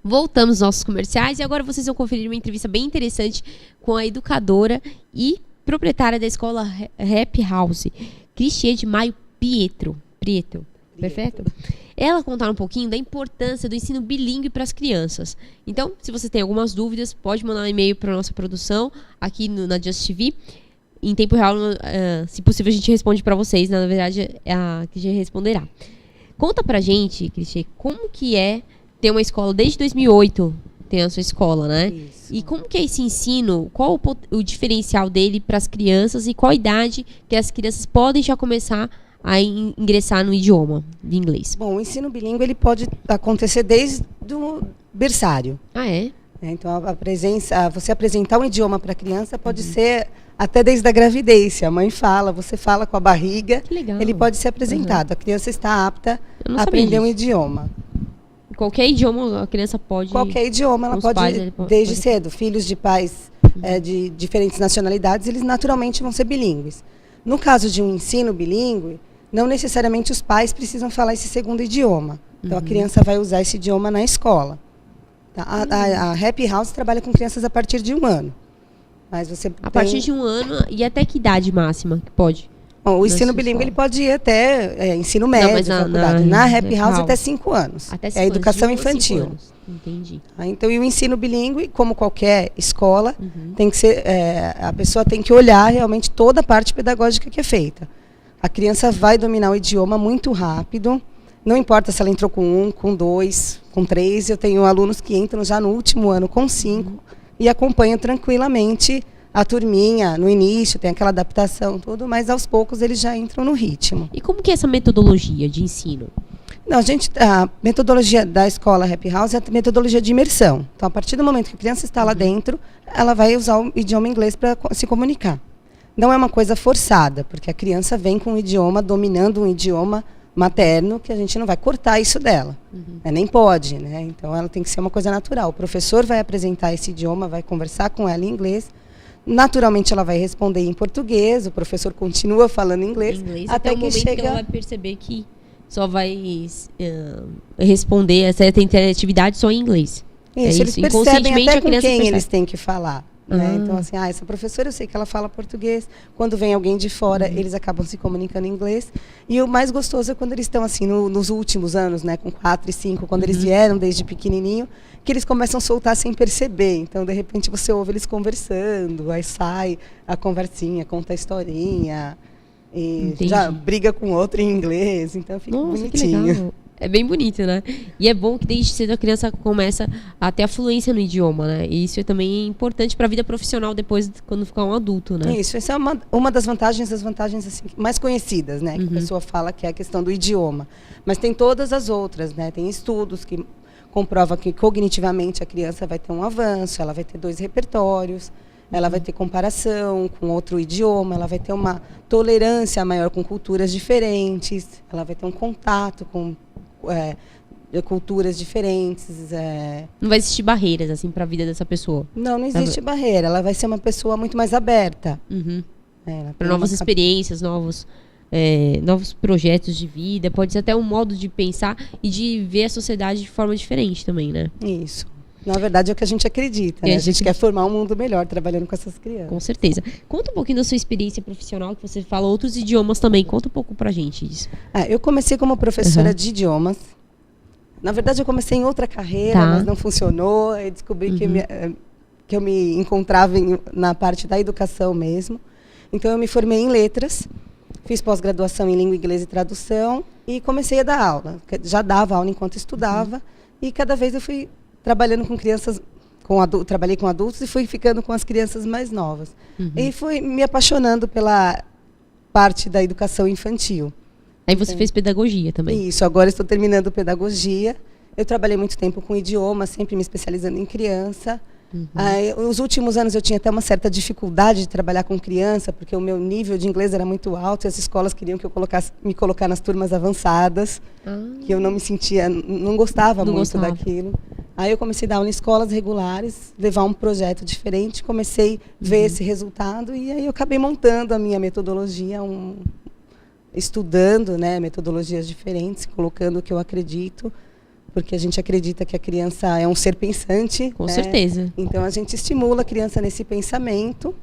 Voltamos aos nossos comerciais e agora vocês vão conferir uma entrevista bem interessante com a educadora e proprietária da escola Happy House, Cristiane de Maio Pietro. Perfeito? Ela contar um pouquinho da importância do ensino bilíngue para as crianças. Então, se você tem algumas dúvidas, pode mandar um e-mail para a nossa produção aqui na Just TV. Em tempo real, se possível, a gente responde para vocês. Na verdade, a Cristiane responderá. Conta pra gente, Cristiane, como que é ter uma escola desde 2008, tem a sua escola, né? Isso. E como que é esse ensino? Qual o diferencial dele para as crianças e qual a idade que as crianças podem já começar a ingressar no idioma de inglês? Bom, o ensino bilíngue ele pode acontecer desde o berçário. Ah, é? Então, você apresentar um idioma para a criança pode ser até desde a gravidez. Se a mãe fala, você fala com a barriga, Que legal. ele pode ser apresentado. A criança está apta Eu não a sabia aprender um disso. idioma. Qualquer idioma a criança pode... Qualquer idioma, ela os pode, pais, ele desde pode- cedo. Filhos de pais de diferentes nacionalidades, eles naturalmente vão ser bilíngues. No caso de um ensino bilíngue, não necessariamente os pais precisam falar esse segundo idioma. Então, a criança vai usar esse idioma na escola. Tá? A Happy House trabalha com crianças a partir de 1 ano. Mas você A partir de 1 ano e até que idade máxima que pode? Bom, o na ensino sua bilíngue escola? ele pode ir até ensino médio, mas faculdade. na Na Happy House House. até 5 anos. Até É 5 a anos, educação de 1 a 5 infantil. anos. Entendi. Então, e o ensino bilíngue, como qualquer escola, tem que ser, a pessoa tem que olhar realmente toda a parte pedagógica que é feita. A criança vai dominar o idioma muito rápido, não importa se ela entrou com 1, com 2, com 3, eu tenho alunos que entram já no último ano com 5 e acompanham tranquilamente a turminha. No início tem aquela adaptação, tudo, mas aos poucos eles já entram no ritmo. E como que é essa metodologia de ensino? Não, a metodologia da escola Happy House é a metodologia de imersão. Então, a partir do momento que a criança está lá dentro, ela vai usar o idioma inglês para se comunicar. Não é uma coisa forçada, porque a criança vem com um idioma, dominando um idioma materno, que a gente não vai cortar isso dela. Nem pode, né? Então, ela tem que ser uma coisa natural. O professor vai apresentar esse idioma, vai conversar com ela em inglês. Naturalmente, ela vai responder em português, o professor continua falando inglês, até o que momento chega... que ela vai perceber que só vai responder essa interatividade só em inglês. Isso, eles percebem Inconscientemente, até a com criança quem percebe. eles têm que falar. Né? Então, assim, essa professora, eu sei que ela fala português. Quando vem alguém de fora, eles acabam se comunicando em inglês. E o mais gostoso é quando eles estão, assim, nos últimos anos, né, com 4 e 5, quando eles vieram desde pequenininho, que eles começam a soltar sem perceber. Então, de repente, você ouve eles conversando, aí sai a conversinha, conta a historinha, e Entendi. já briga com outro em inglês. Então, fica Nossa, que bonitinho. legal. É bem bonito, né? E é bom que desde cedo a criança começa a ter a fluência no idioma, né? E isso é também importante para a vida profissional depois, quando ficar um adulto, né? Isso, essa é uma das vantagens assim, mais conhecidas, né? Que a pessoa fala que é a questão do idioma. Mas tem todas as outras, né? Tem estudos que comprovam que cognitivamente a criança vai ter um avanço, ela vai ter 2 repertórios, ela vai ter comparação com outro idioma, ela vai ter uma tolerância maior com culturas diferentes, ela vai ter um contato com culturas diferentes. Não vai existir barreiras, assim, para a vida dessa pessoa. Não existe barreira, ela vai ser uma pessoa muito mais aberta. Para novas experiências, novos projetos de vida, pode ser até um modo de pensar e de ver a sociedade de forma diferente também, né? Isso. Na verdade, é o que a gente acredita, né? A gente quer formar um mundo melhor trabalhando com essas crianças. Com certeza. Conta um pouquinho da sua experiência profissional, que você fala outros idiomas também. Conta um pouco pra gente disso. Eu comecei como professora de idiomas. Na verdade, eu comecei em outra carreira, mas não funcionou. Aí descobri que eu me encontrava na parte da educação mesmo. Então, eu me formei em letras, fiz pós-graduação em língua inglesa e tradução e comecei a dar aula. Já dava aula enquanto estudava e cada vez eu fui trabalhando com crianças, trabalhei com adultos e fui ficando com as crianças mais novas. E fui me apaixonando pela parte da educação infantil. Aí você fez pedagogia também. Isso, agora estou terminando pedagogia. Eu trabalhei muito tempo com idioma, sempre me especializando em criança. Os últimos anos eu tinha até uma certa dificuldade de trabalhar com criança, porque o meu nível de inglês era muito alto e as escolas queriam que eu me colocar nas turmas avançadas, que eu não me sentia, não gostava muito daquilo. Aí eu comecei a dar aula em escolas regulares, levar um projeto diferente, comecei a ver esse resultado e aí eu acabei montando a minha metodologia, estudando, né, metodologias diferentes, colocando o que eu acredito porque a gente acredita que a criança é um ser pensante. Com certeza. Então a gente estimula a criança nesse pensamento.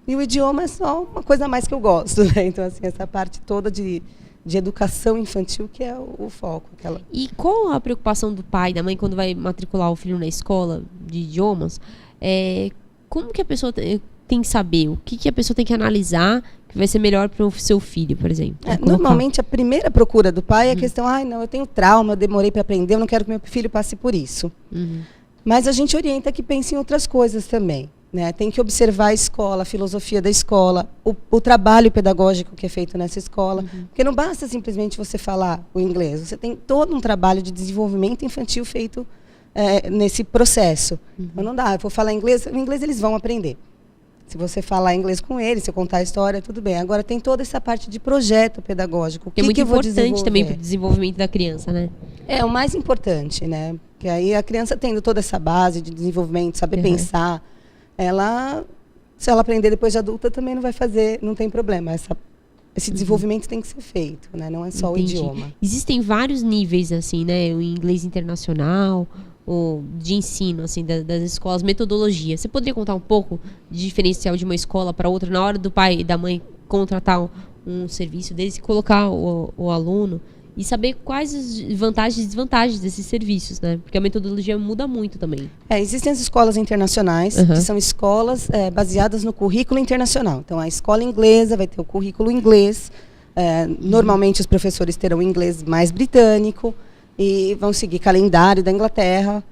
E o idioma é só uma coisa a mais que eu gosto, né? Então, assim, essa parte toda de educação infantil que é o foco. E qual a preocupação do pai e da mãe quando vai matricular o filho na escola de idiomas? Como que a pessoa tem que saber? O que a pessoa tem que analisar que vai ser melhor para o seu filho, por exemplo? Normalmente, a primeira procura do pai é a questão, não, eu tenho trauma, eu demorei para aprender, eu não quero que meu filho passe por isso. Mas a gente orienta que pense em outras coisas também. Né? Tem que observar a escola, a filosofia da escola, o trabalho pedagógico que é feito nessa escola. Porque não basta simplesmente você falar o inglês. Você tem todo um trabalho de desenvolvimento infantil feito nesse processo. Então não dá, eu vou falar inglês, o inglês eles vão aprender. Se você falar inglês com eles, se eu contar a história, tudo bem. Agora tem toda essa parte de projeto pedagógico. Que é muito importante também para o desenvolvimento da criança, né? É o mais importante, né? Porque aí a criança tendo toda essa base de desenvolvimento, saber pensar, se ela aprender depois de adulta, também não vai fazer, não tem problema. Esse desenvolvimento tem que ser feito, né? Não é só o idioma. Existem vários níveis, assim, né? O inglês internacional, o de ensino, assim, das escolas, metodologia. Você poderia contar um pouco de diferencial de uma escola para outra na hora do pai e da mãe contratar um serviço deles e colocar o aluno e saber quais as vantagens e desvantagens desses serviços, né? Porque a metodologia muda muito também. Existem as escolas internacionais, que são escolas baseadas no currículo internacional. Então, a escola inglesa vai ter o currículo inglês. Normalmente, os professores terão inglês mais britânico e vão seguir calendário da Inglaterra.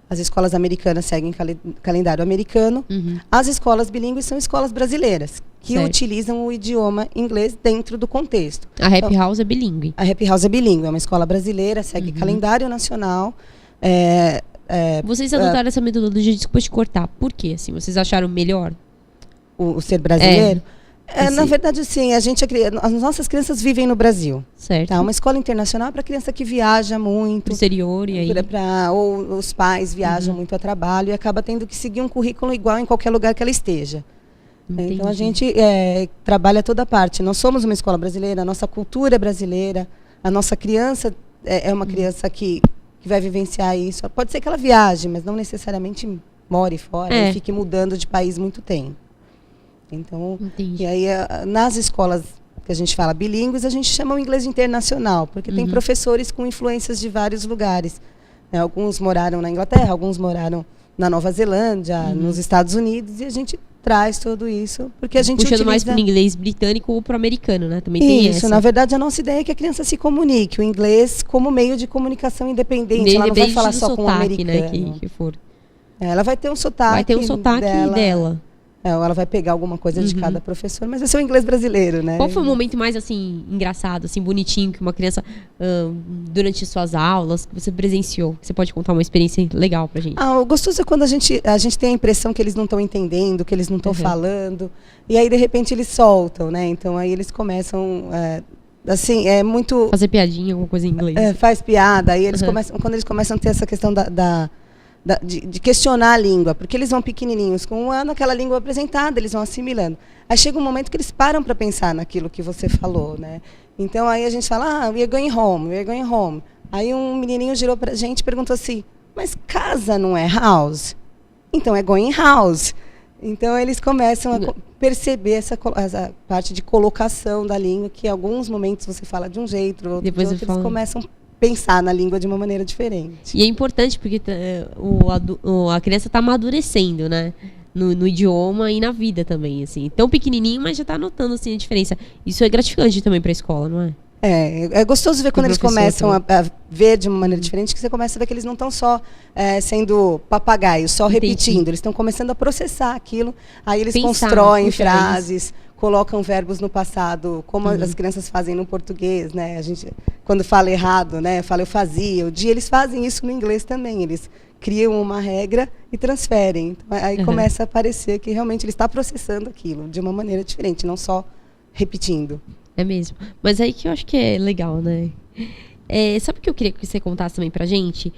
As escolas americanas seguem calendário americano. As escolas bilíngues são escolas brasileiras, que utilizam o idioma inglês dentro do contexto. A Happy House é bilíngue. A Happy House é bilíngue, é uma escola brasileira, segue calendário nacional. Vocês adotaram essa metodologia, desculpa te cortar. Por quê? Assim, vocês acharam melhor? O ser brasileiro? Na verdade, sim, as nossas crianças vivem no Brasil. Certo. Tá? Uma escola internacional é para criança que viaja muito. Pro exterior e aí? Ou os pais viajam muito a trabalho e acaba tendo que seguir um currículo igual em qualquer lugar que ela esteja. Entendi. Então, a gente trabalha toda a parte. Nós somos uma escola brasileira, a nossa cultura é brasileira, a nossa criança é uma criança que vai vivenciar isso. Pode ser que ela viaje, mas não necessariamente more fora e fique mudando de país muito tempo. Então, e aí nas escolas que a gente fala bilíngues, a gente chama o inglês internacional, porque tem professores com influências de vários lugares. Alguns moraram na Inglaterra, alguns moraram na Nova Zelândia, nos Estados Unidos, e a gente traz tudo isso, porque a gente puxando mais para o inglês britânico ou para o americano, né? Também tem essa. Isso, na verdade, a nossa ideia é que a criança se comunique, o inglês como meio de comunicação independente, ela não vai falar só com o americano. Né, que for. Ela vai ter um sotaque. Vai ter um sotaque dela. Ela vai pegar alguma coisa de cada professor, mas vai ser o inglês brasileiro, né? Qual foi o momento mais, assim, engraçado, assim, bonitinho, que uma criança, durante suas aulas, que você presenciou? Você pode contar uma experiência legal pra gente? O gostoso é quando a gente tem a impressão que eles não estão entendendo, que eles não estão falando, e aí, de repente, eles soltam, né? Então, aí eles começam, assim, é muito... Fazer piadinha, alguma coisa em inglês. Faz piada, aí eles começam, quando eles começam a ter essa questão de questionar a língua, porque eles vão pequenininhos, com um ano aquela língua apresentada, eles vão assimilando. Aí chega um momento que eles param para pensar naquilo que você falou, né? Então aí a gente fala, we are going home, we are going home. Aí um menininho girou para a gente e perguntou assim, mas casa não é house? Então é going house. Então eles começam a perceber essa parte de colocação da língua, que em alguns momentos você fala de um jeito, depois eles começam pensar na língua de uma maneira diferente. E é importante porque a criança está amadurecendo, né? No idioma e na vida também, assim. Tão pequenininho, mas já está notando, assim, a diferença. Isso é gratificante também para a escola, não é? É gostoso ver quando eles começam a ver de uma maneira diferente, que você começa a ver que eles não estão só sendo papagaios, só repetindo. Eles estão começando a processar aquilo. Aí eles constroem frases, colocam verbos no passado, como as crianças fazem no português, né? A gente, quando fala errado, né? Fala eu fazia, o dia, eles fazem isso no inglês também. Eles criam uma regra e transferem. Então, aí começa a parecer que realmente ele está processando aquilo de uma maneira diferente, não só repetindo. É mesmo. Mas aí que eu acho que é legal, né? Sabe o que eu queria que você contasse também pra gente?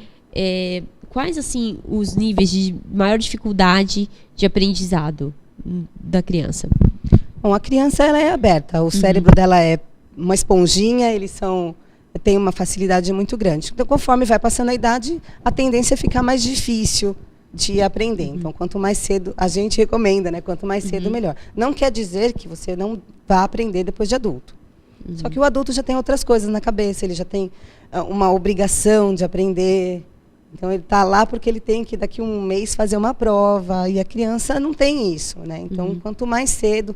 Quais, assim, os níveis de maior dificuldade de aprendizado da criança? Bom, a criança ela é aberta, o cérebro dela é uma esponjinha, eles são tem uma facilidade muito grande. Então, conforme vai passando a idade, a tendência é ficar mais difícil de aprender. Então, quanto mais cedo, a gente recomenda, né? Quanto mais cedo, melhor. Não quer dizer que você não vá aprender depois de adulto. Só que o adulto já tem outras coisas na cabeça, ele já tem uma obrigação de aprender. Então, ele está lá porque ele tem que, daqui a um mês, fazer uma prova. E a criança não tem isso, né? Então, quanto mais cedo,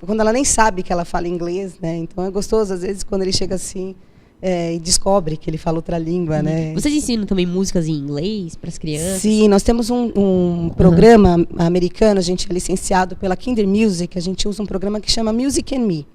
quando ela nem sabe que ela fala inglês, né? Então, é gostoso, às vezes, quando ele chega assim e descobre que ele fala outra língua, né? Vocês ensinam também músicas em inglês para as crianças? Sim, nós temos um programa americano, a gente é licenciado pela Kinder Music, a gente usa um programa que chama Music and Me.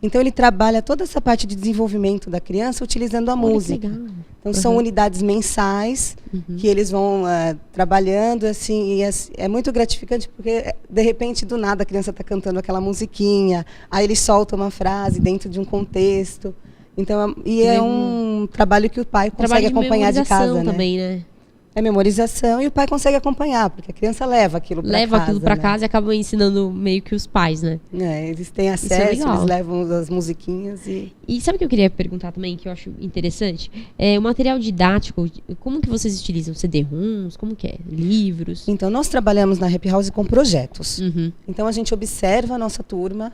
Então, ele trabalha toda essa parte de desenvolvimento da criança utilizando a música. Que legal. Então, são unidades mensais que eles vão trabalhando, assim, e é muito gratificante, porque, de repente, do nada, a criança está cantando aquela musiquinha, aí ele solta uma frase dentro de um contexto. Então, é um trabalho que o pai consegue acompanhar de casa, né? Também, né? É memorização e o pai consegue acompanhar, porque a criança leva aquilo para casa. Leva aquilo para casa e acaba ensinando meio que os pais, né? Eles têm acesso, eles levam as musiquinhas e... E sabe o que eu queria perguntar também, que eu acho interessante? O material didático, como que vocês utilizam? CD-ROMs? Como que é? Livros? Então, nós trabalhamos na Happy House com projetos. Então, a gente observa a nossa turma,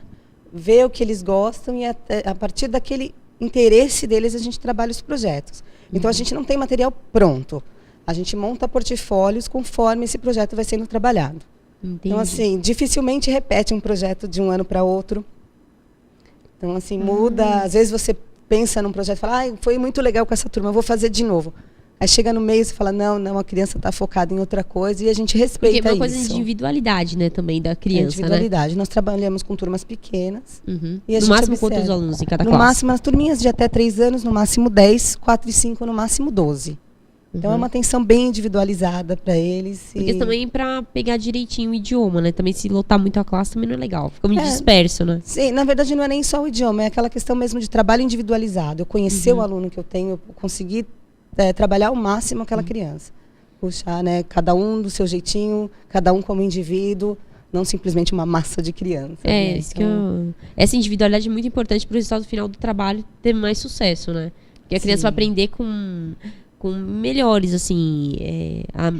vê o que eles gostam e a partir daquele interesse deles, a gente trabalha os projetos. Então, a gente não tem material pronto. A gente monta portfólios conforme esse projeto vai sendo trabalhado. Entendi. Então, assim, dificilmente repete um projeto de um ano para outro. Então, assim, muda. Às vezes você pensa num projeto e fala, foi muito legal com essa turma, eu vou fazer de novo. Aí chega no meio e você fala, não, a criança está focada em outra coisa e a gente respeita isso. Porque é uma coisa de individualidade, né, também da criança, individualidade. Nós trabalhamos com turmas pequenas. E a no gente máximo, observa. Quantos alunos em cada classe? No máximo, as turminhas de até 3 anos, no máximo 10, 4 e 5, no máximo 12. Então, é uma atenção bem individualizada para eles. Porque também para pegar direitinho o idioma, né? Também se lotar muito a classe também não é legal. Fica muito disperso, né? Sim, na verdade não é nem só o idioma, é aquela questão mesmo de trabalho individualizado. Eu conhecer o aluno que eu tenho, eu conseguir trabalhar ao máximo aquela criança. Puxar, né? Cada um do seu jeitinho, cada um como indivíduo, não simplesmente uma massa de crianças. Né? Isso então... Essa individualidade é muito importante para o resultado final do trabalho ter mais sucesso, né? Porque a criança vai aprender com melhores, assim,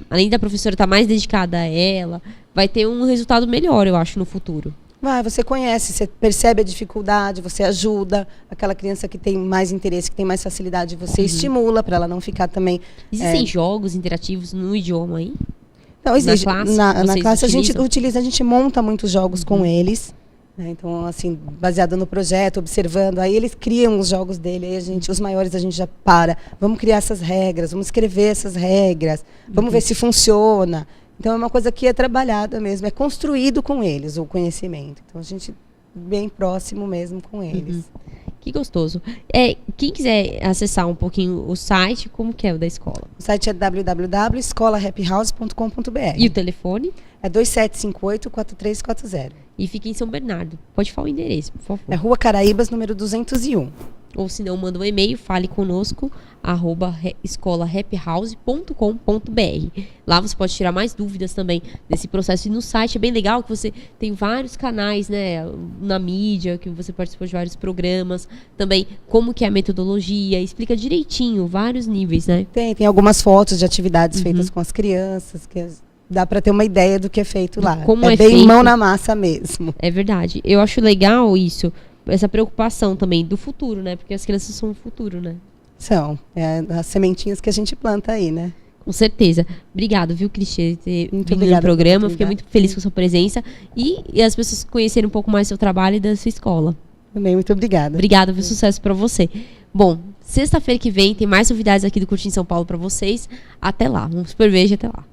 além da professora estar mais dedicada a ela, vai ter um resultado melhor, eu acho, no futuro. Você conhece, você percebe a dificuldade, você ajuda aquela criança que tem mais interesse, que tem mais facilidade, você estimula para ela não ficar também... Existem jogos interativos no idioma aí? Não, existe. Na classe a gente monta muitos jogos com eles. Então, assim, baseado no projeto, observando, aí eles criam os jogos dele, aí os maiores a gente já vamos criar essas regras, vamos escrever essas regras, vamos ver se funciona. Então, é uma coisa que é trabalhada mesmo, é construído com eles o conhecimento. Então, a gente bem próximo mesmo com eles. Que gostoso. Quem quiser acessar um pouquinho o site, como que é o da escola? O site é www.escolahappyhouse.com.br. E o telefone? É 2758-4340. E fica em São Bernardo. Pode falar o endereço, por favor. É Rua Caraíbas, número 201. Ou se não, manda um e-mail, fale conosco, @escolahappyhouse.com.br. Lá você pode tirar mais dúvidas também desse processo. E no site é bem legal que você tem vários canais, né, na mídia, que você participou de vários programas. Também como que é a metodologia, explica direitinho, vários níveis, né? Tem algumas fotos de atividades feitas com as crianças, que dá para ter uma ideia do que é feito lá. Como é bem feito, mão na massa mesmo. É verdade. Eu acho legal isso, essa preocupação também do futuro, né? Porque as crianças são o futuro, né? São. As sementinhas que a gente planta aí, né? Com certeza. Obrigado, viu, Cristiane, por ter muito vindo no programa. Fiquei muito feliz com a sua presença. E as pessoas conhecerem um pouco mais do seu trabalho e da sua escola. Também, muito obrigada. Obrigada, viu? Sucesso para você. Bom, sexta-feira que vem tem mais novidades aqui do Curtindo São Paulo para vocês. Até lá. Um super beijo, até lá.